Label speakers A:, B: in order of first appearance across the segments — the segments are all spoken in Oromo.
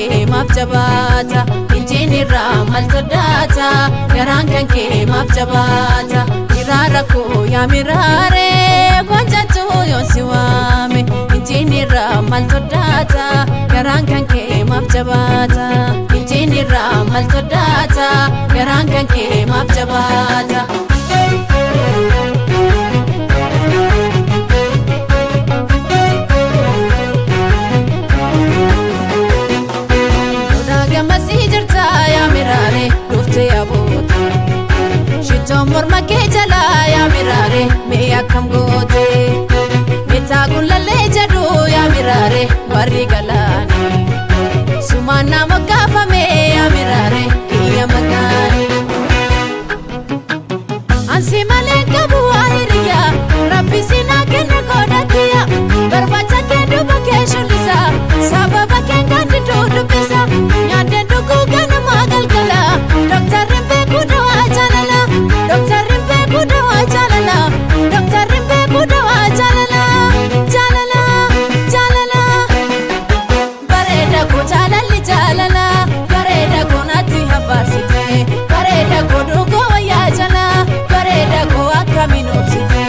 A: kee maaf jabaata injinirra mal sodaata garaan kan kee maaf jabaata miraara koo yaa miraare gonjatu yoon si waame injinirra mal sodaata garaan kan kee maaf jabaata injinirra mal sodaata garaan kan kee maaf jabaata morma ke jala ya mirare me akam gote meta gullalle jadu ya mirare bari galani sumana makafa me ya mirare kiya magani ansi male kabu ahiriya rabbi sina kene kodatiya barbacha ke duba ke shulisa sababa ke ngandi do pesa nyande dugu gana magal kala doctor rembe kudo ajalala doctor rembe kudo ajalala doctor rembe kudo ajalala jalala jalala bareda ko jalali jalala bareda ko nati habasite bareda ko dugo ya jala bareda ko akaminopsite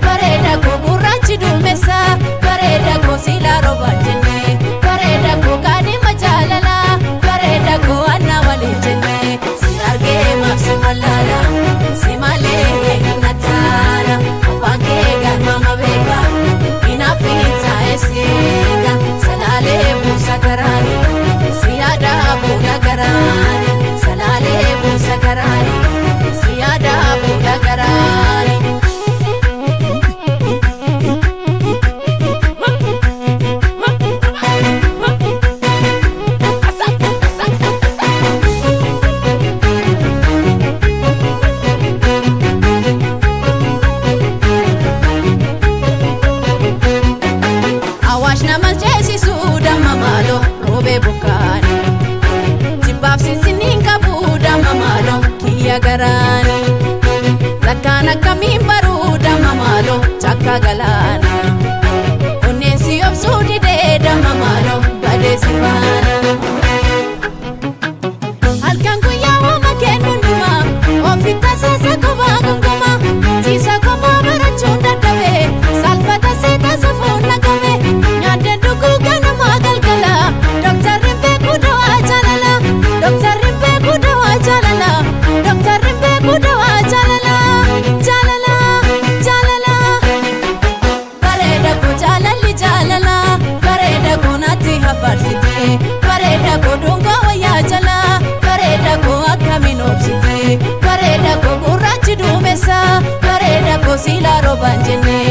A: bareda ko burachi dumesa bareda ko sila robajene bareda ko kadi majalala bareda ko anna walijene sirarge mafsimalala simale natana wange garma beka inafita esega salale musakarani siyada bunagarani salale musakarani siyada bunagarani bukani jibab sinsininga buda mamalo kiya garani lakana kamimbaru da mamalo chakka galana onesi obsudi de da mamalo bade sifana halkan guya wa makenu numa ofita sasa koba gongoma jisa koba barachunda dabe salfata seta safona kame nyande dugu gana magal gala doctor rembe kudo ajalala doctor rembe kudo ajalala doctor rembe kudo ajalala jalala jalala bareda ko jalali jalala bareda ko nati habarsite bareda ko dungo ya jala bareda ko akaminopsite bareda ko burachi dumesa bareda ko sila robanjene